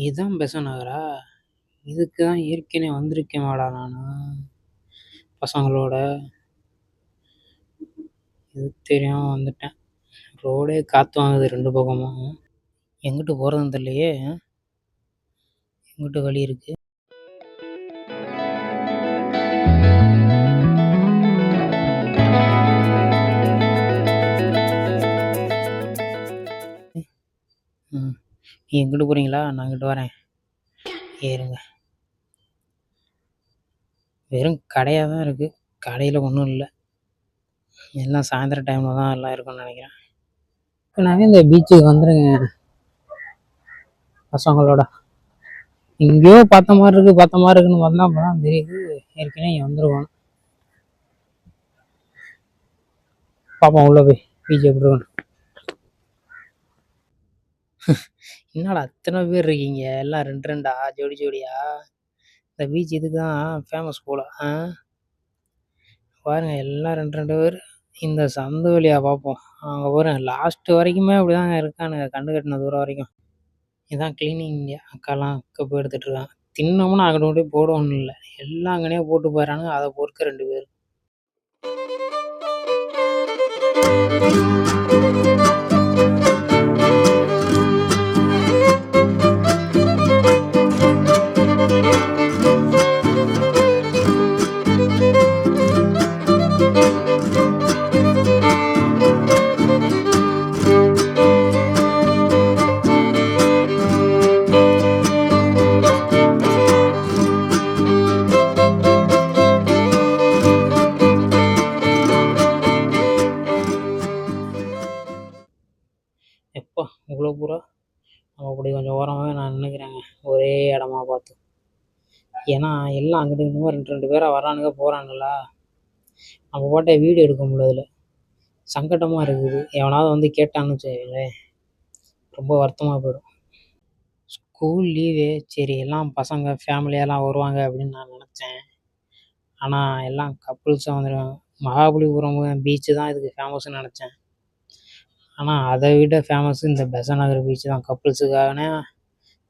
இதுதான் பெசன்ட் நகரா? இதுக்கு தான் ஏற்கனவே வந்திருக்கேன்டா நானு பசங்களோட. இது தெரியாம வந்துட்டேன். ரோடே காத்து வாங்குது ரெண்டு பக்கமும். எங்கிட்டு போறதுன்னு தெரியலையே. எங்கிட்டு வழி இருக்கு? நீ எங்கிட்டு போறீங்களா? நான் இங்கிட்டு வரேன், ஏறுங்க. வெறும் கடையாக தான் இருக்கு. கடையில் ஒன்றும் இல்லை. எல்லாம் சாயந்தரம் டைமில் தான் எல்லாம் இருக்குன்னு நினைக்கிறேன். இப்போ நாங்கள் இந்த பீச்சுக்கு வந்துடுங்க பசங்களோட. எங்கேயோ பார்த்த மாதிரி இருக்குன்னு வந்தால் அப்போ தான் தெரியுது ஏற்கனவே இங்கே வந்துருவோம். பார்ப்போம் உள்ளே போய் பீச் எப்படி இருக்கணும். என்னடா அத்தனை பேர் இருக்கீங்க? எல்லாம் ரெண்டு ரெண்டா ஜோடி ஜோடியா? இந்த பீச் இதுக்கு தான் ஃபேமஸ் போல. பாருங்க எல்லாம் ரெண்டு ரெண்டு பேர். இந்த சந்து வழியா பார்ப்போம். அங்கே பாருங்க லாஸ்ட் வரைக்குமே அப்படிதாங்க இருக்கானுங்க, கண்டு கட்டின தூரம் வரைக்கும். இதான் கிளீனிங் அக்காலாம் கப்பு எடுத்துட்டு இருக்காங்க. தின்னமுன்னா அங்கிட்ட கொண்டு போய் போடவும் இல்லை, எல்லாம் அங்கனே போட்டு போயிடறானுங்க. அதை பொறுக்க ரெண்டு பேர். எப்போ இவ்வளோ பூரா நம்ம அப்படி கொஞ்சம் ஓரமாகவே நான் நினைக்கிறேங்க, ஒரே இடமா பார்த்து. ஏன்னா எல்லாம் அங்கிட்டு இங்கிட்டுமா ரெண்டு ரெண்டு பேராக வரானுங்க போகிறானுங்களா. நம்ம பாட்டை வீடியோ எடுக்க முடியல, சங்கடமாக இருக்குது. எவனாவது வந்து கேட்டான்னு வச்சுக்கோங்களேன், ரொம்ப வருத்தமாக போயிடும். ஸ்கூல் லீவு, சரி எல்லாம் பசங்க ஃபேமிலியெல்லாம் வருவாங்க அப்படின்னு நான் நினச்சேன். ஆனால் எல்லாம் கப்புள்ஸாக வந்துடுவாங்க. மகாபலிபுரம் பீச்சு தான் இதுக்கு ஃபேமஸ்ன்னு நினச்சேன். ஆனால் அதை விட ஃபேமஸ் இந்த பெசன்ட் நகர் பீச்சு தான். கப்புள்ஸுக்கான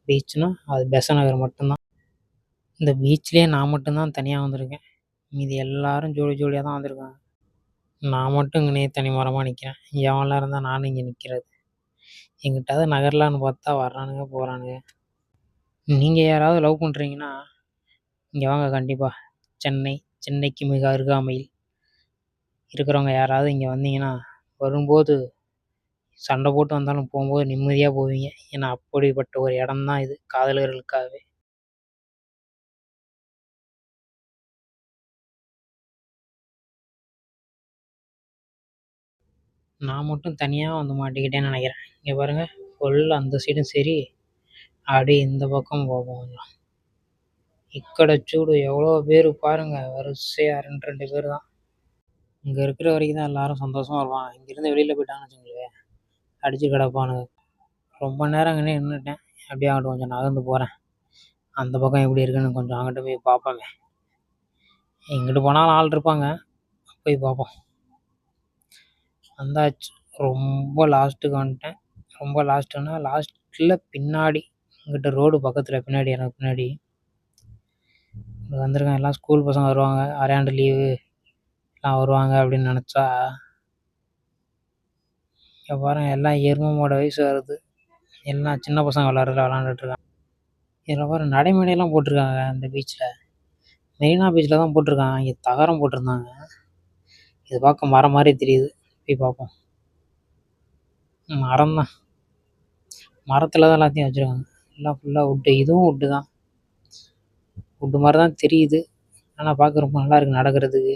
பீச்சுனா அது பெசன்ட் நகர் மட்டும்தான். இந்த பீச்லேயே நான் மட்டும்தான் தனியாக வந்திருக்கேன். மீதி எல்லாரும் ஜோடி ஜோடியாக தான் வந்திருக்காங்க. நான் மட்டும் இங்கேனே தனி மரமாக நிற்கிறேன். எவன்லாம் இருந்தால் நானும் இங்கே நிற்கிறது. எங்கிட்டாவது நகரலான்னு பார்த்தா வர்றானுங்க போகிறானுங்க. நீங்கள் யாராவது லவ் பண்ணுறீங்கன்னா இங்கே வாங்க கண்டிப்பாக. சென்னைக்கு மிக அருகாமையில் இருக்கிறவங்க யாராவது இங்கே வந்தீங்கன்னா, வரும்போது சண்டை போட்டு வந்தாலும் போகும்போது நிம்மதியாக போவீங்க. ஏன்னா அப்படிப்பட்ட ஒரு இடம் தான் இது காதலர்களுக்காகவே. நான் மட்டும் தனியாக வந்து மாட்டிக்கிட்டேன்னு நினைக்கிறேன். இங்கே பாருங்கள், ஃபுல்லாக அந்த சைடும் சரி, அப்படியே இந்த பக்கம் போகும் கொஞ்சம். இக்கடை சூடு எவ்வளோ பேர் பாருங்கள், வரிசையாக ரெண்டு ரெண்டு பேர் தான். இங்கே இருக்கிற வரைக்கும் தான் எல்லாரும் சந்தோஷமாக இருப்பாங்க. இங்கேருந்து வெளியில் போயிட்டாங்கன்னு வச்சுங்களேன், அடித்து கிடப்பானுங்க. ரொம்ப நேரம் அங்கேயே நின்றுட்டேன். அப்படியே அங்கிட்டு கொஞ்சம் நகர்ந்து போகிறேன். அந்த பக்கம் எப்படி இருக்குன்னு கொஞ்சம் அங்கிட்ட போய் பார்ப்போமே. எங்கிட்டு போனாலும் ஆள் இருப்பாங்க, போய் பார்ப்போம். வந்தாச்சு, ரொம்ப லாஸ்ட்டுக்கு வந்துட்டேன். ரொம்ப லாஸ்ட்டுன்னா லாஸ்ட்டில் பின்னாடி, இங்கிட்ட ரோடு பக்கத்தில் பின்னாடி, எனக்கு பின்னாடி வந்திருக்கேன். எல்லாம் ஸ்கூல் பசங்க வருவாங்க, அரையாண்டு லீவு எல்லாம் வருவாங்க அப்படின்னு நினச்சா, இங்கே பாருங்கள் எல்லாம் எருமமோட வயசு வருது. எல்லாம் சின்ன பசங்க விளாண்டுட்ருக்காங்க. இதில் பாருங்கள் நடைமேடையெல்லாம் போட்டிருக்காங்க இந்த பீச்சில். மெரினா பீச்சில் தான் போட்டிருக்காங்க. இங்கே தகரம் போட்டிருந்தாங்க. இது பார்க்க மரம் மாதிரி தெரியுது, போய் பார்ப்போம். மரம் தான், மரத்தில் தான் எல்லாத்தையும் வச்சுருக்காங்க. எல்லாம் ஃபுல்லாக வுட்டு. இதுவும் வுட்டு தான், வுட்டு மாதிரி தான் தெரியுது. ஆனால் பார்க்க ரொம்ப நல்லா இருக்குது நடக்கிறதுக்கு.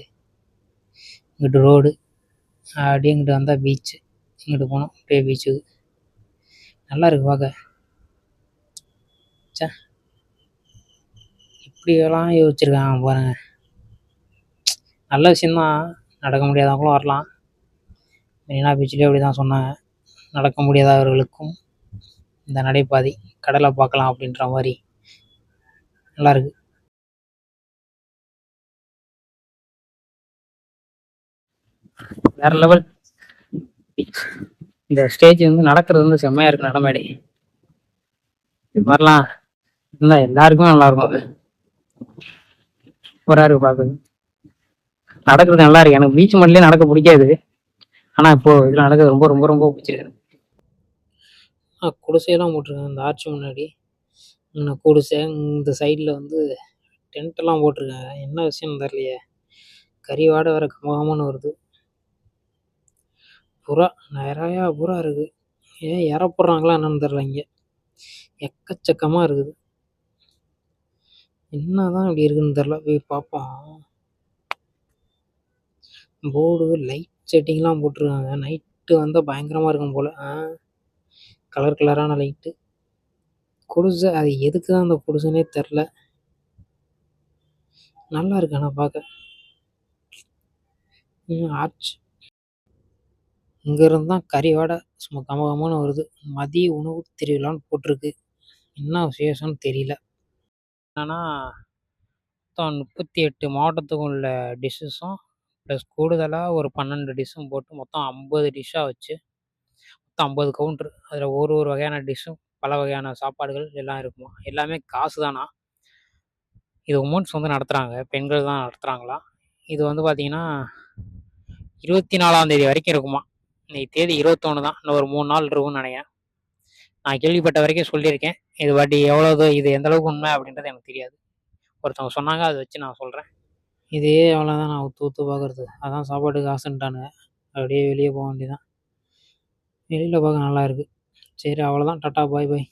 இங்கிட்டு ரோடு, அப்படியே இங்கிட்டு வந்தால் பீச்சு. இங்கிட்டு போனோம் அப்படியே பீச்சுக்கு. நல்லா இருக்குது பார்க்க. சே, இப்படியெல்லாம் யோசிச்சிருக்காங்க பாருங்க. நல்ல விஷயந்தான், நடக்க முடியாதவங்களும் வரலாம். மெரினா பீச்சிலே அப்படி தான் சொன்னாங்க, நடக்க முடியாதவர்களுக்கும் இந்த நடைபாதை, கடலை பார்க்கலாம் அப்படின்ற மாதிரி. நல்லாயிருக்கு. வேற லெவல். இந்த ஸ்டேஜ் வந்து நடக்கிறது வந்து செம்மையாக இருக்குது, நடமேடை. இது மாதிரிலாம் இருந்தால் எல்லாருக்குமே நல்லா இருக்கும். சூப்பராக இருக்கு பார்க்குறது. நடக்கிறது நல்லா இருக்கு. எனக்கு பீச் மண்ணிலே நடக்க பிடிக்காது. ஆனால் இப்போ இதில் நடக்கிறது ரொம்ப ரொம்ப ரொம்ப பிடிச்சிருக்கு. குடிசையெல்லாம் போட்டிருக்காங்க இந்த ஆர்ச்சி முன்னாடி. குடிசை இந்த சைடில் வந்து டென்ட்டெல்லாம் போட்டிருக்காங்க. என்ன விஷயம்னு தெரியலையே. கறி வாடை வேற கமகமன்னு வருது. புறா நிறையா புறா இருக்குது. ஏன் இற போடுறாங்களா என்னன்னு தெரில. இங்கே எக்கச்சக்கமாக இருக்குது. என்னதான் இப்படி இருக்குன்னு தெரில. போய் பார்ப்போம். போர்டு லைட் செட்டிங்லாம் போட்டிருக்காங்க. நைட்டு வந்தால் பயங்கரமாக இருக்கும் போல். Colour கலரான light. குடிசை அது எதுக்கு தான் அந்த குடிசைன்னே தெரில. நல்லா இருக்கு ஆனால் பார்க்க. ஆர்ச் இங்கேருந்து தான் கறி வாடை சும்மா கமகமன்னு வருது. மதிய உணவு திருவிழான்னு போட்டிருக்கு. என்ன விசேஷம்னு தெரியல. என்னன்னா மொத்தம் 38 மாவட்டத்துக்கும் உள்ள டிஷ்ஷஸும் ப்ளஸ் கூடுதலாக ஒரு 12 டிஷ்ஷும் போட்டு மொத்தம் 50 டிஷ்ஷாக வச்சு மொத்தம் 50 கவுண்ட்ரு. அதில் ஒரு ஒரு வகையான டிஷ்ஷும் பல வகையான சாப்பாடுகள் எல்லாம் இருக்குமா. எல்லாமே காசு தானா. இது உமன்ஸ் வந்து நடத்துகிறாங்க. பெண்கள் தான் நடத்துகிறாங்களாம். இது வந்து பார்த்திங்கன்னா 24ஆம் தேதி வரைக்கும் இருக்குமா. இன்னைக்கு தேதி 21 தான். இன்னும் ஒரு 3 நாள் இருக்கும்னு நினைக்கிறேன். நான் கேள்விப்பட்ட வரைக்கும் சொல்லியிருக்கேன். இது வாட்டி எவ்வளோ இது எந்த அளவுக்கு உண்மை அப்படின்றது எனக்கு தெரியாது. ஒருத்தவங்க சொன்னாங்க, அதை வச்சு நான் சொல்கிறேன். இதே அவ்வளோதான். நான் ஊற்று ஊற்று பார்க்குறது. அதான் சாப்பாட்டுக்கு காசுன்ட்டானுங்க. அப்படியே வெளியே போக வேண்டியதான். வெளியில் பார்க்க நல்லா இருக்குது. சரி அவ்வளோதான். டாட்டா பாய் பாய்.